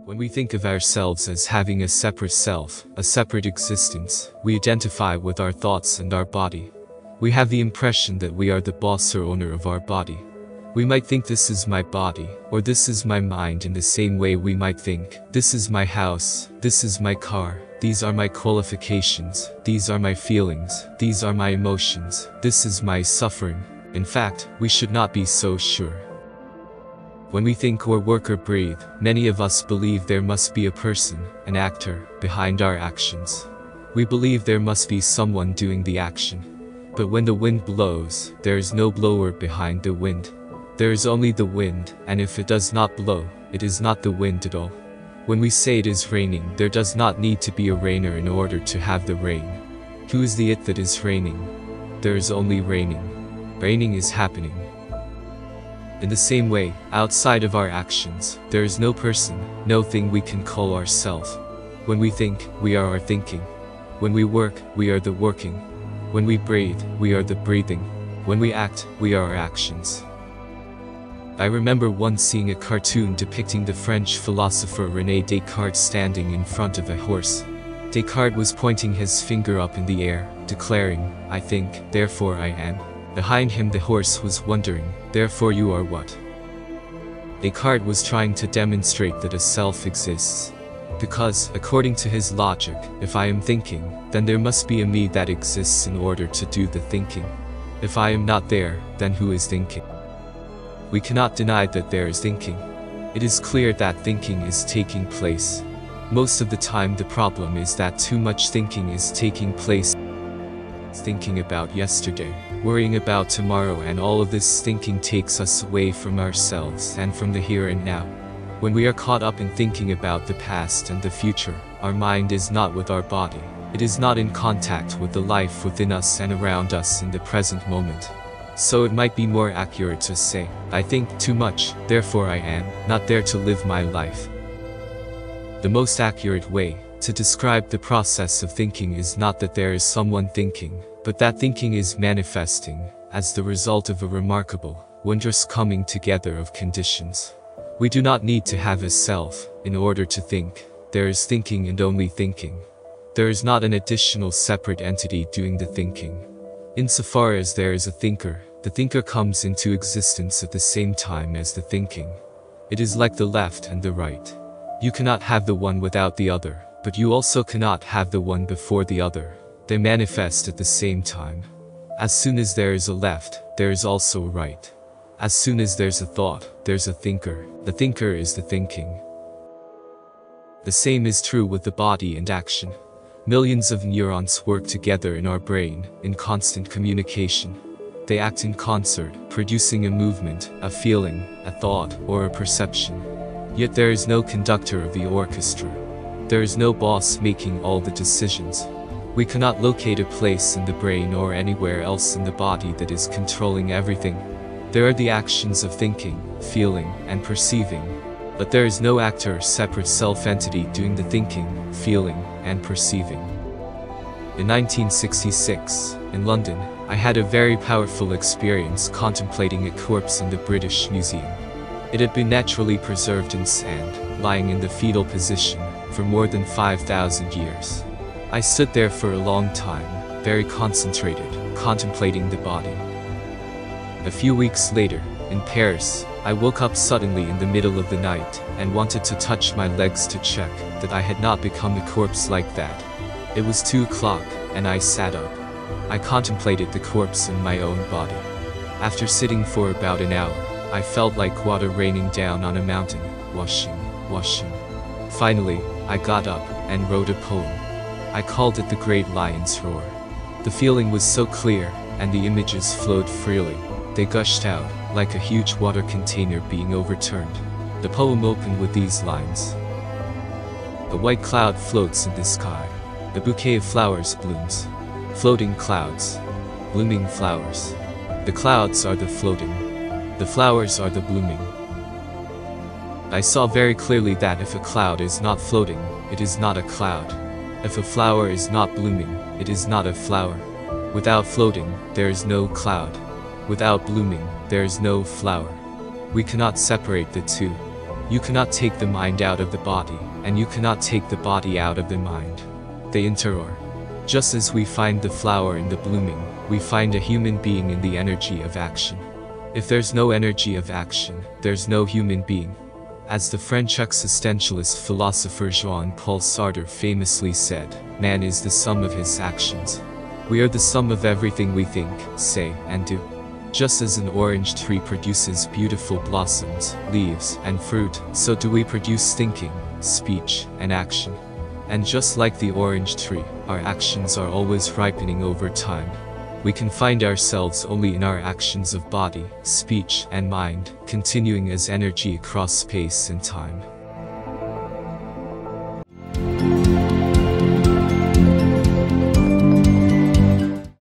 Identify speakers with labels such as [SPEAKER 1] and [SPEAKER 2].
[SPEAKER 1] When we think of ourselves as having a separate self, a separate existence, we identify with our thoughts and our body. We have the impression that we are the boss or owner of our body. We might think this is my body, or this is my mind, in the same way we might think, this is my house, this is my car, these are my qualifications, these are my feelings, these are my emotions, this is my suffering. In fact, we should not be so sure. When we think or work or breathe, many of us believe there must be a person, an actor, behind our actions. We believe there must be someone doing the action. But when the wind blows, there is no blower behind the wind. There is only the wind, and if it does not blow, it is not the wind at all. When we say it is raining, there does not need to be a rainer in order to have the rain. Who is the it that is raining? There is only raining. Raining is happening. In the same way, outside of our actions, there is no person, no thing we can call ourselves. When we think, we are our thinking. When we work, we are the working. When we breathe, we are the breathing. When we act, we are our actions. I remember once seeing a cartoon depicting the French philosopher René Descartes standing in front of a horse. Descartes was pointing his finger up in the air, declaring, "I think, therefore I am." Behind him the horse was wondering, "Therefore you are what?" Descartes was trying to demonstrate that a self exists. Because, according to his logic, if I am thinking, then there must be a me that exists in order to do the thinking. If I am not there, then who is thinking? We cannot deny that there is thinking. It is clear that thinking is taking place. Most of the time the problem is that too much thinking is taking place. Thinking about yesterday, worrying about tomorrow, and all of this thinking takes us away from ourselves and from the here and now. When we are caught up in thinking about the past and the future, our mind is not with our body. It is not in contact with the life within us and around us in the present moment. So it might be more accurate to say, I think too much, therefore I am not there to live my life. The most accurate way to describe the process of thinking is not that there is someone thinking, but that thinking is manifesting as the result of a remarkable, wondrous coming together of conditions. We do not need to have a self in order to think. There is thinking and only thinking. There is not an additional separate entity doing the thinking. Insofar as there is a thinker, the thinker comes into existence at the same time as the thinking. It is like the left and the right. You cannot have the one without the other, but you also cannot have the one before the other. They manifest at the same time. As soon as there is a left, there is also a right. As soon as there's a thought, there's a thinker. The thinker is the thinking. The same is true with the body and action. Millions of neurons work together in our brain, in constant communication. They act in concert, producing a movement, a feeling, a thought, or a perception. Yet there is no conductor of the orchestra. There is no boss making all the decisions. We cannot locate a place in the brain or anywhere else in the body that is controlling everything. There are the actions of thinking, feeling, and perceiving. But there is no actor or separate self-entity doing the thinking, feeling, and perceiving. In 1966, in London, I had a very powerful experience contemplating a corpse in the British Museum. It had been naturally preserved in sand, lying in the fetal position, for more than 5,000 years. I stood there for a long time, very concentrated, contemplating the body. A few weeks later, in Paris, I woke up suddenly in the middle of the night, and wanted to touch my legs to check that I had not become a corpse like that. It was 2 o'clock, and I sat up. I contemplated the corpse in my own body. After sitting for about an hour, I felt like water raining down on a mountain, washing, washing. Finally, I got up, and wrote a poem. I called it The Great Lion's Roar. The feeling was so clear, and the images flowed freely. They gushed out, like a huge water container being overturned. The poem opened with these lines. A white cloud floats in the sky. A bouquet of flowers blooms. Floating clouds. Blooming flowers. The clouds are the floating. The flowers are the blooming. I saw very clearly that if a cloud is not floating, it is not a cloud. If a flower is not blooming, it is not a flower. Without floating, there is no cloud. Without blooming, there is no flower. We cannot separate the two. You cannot take the mind out of the body, and you cannot take the body out of the mind. They interare. Just as we find the flower in the blooming, we find a human being in the energy of action. If there's no energy of action, there's no human being. As the French existentialist philosopher Jean-Paul Sartre famously said, man is the sum of his actions. We are the sum of everything we think, say, and do. Just as an orange tree produces beautiful blossoms, leaves, and fruit, so do we produce thinking, speech, and action. And just like the orange tree, our actions are always ripening over time. We can find ourselves only in our actions of body, speech, and mind, continuing as energy across space and time.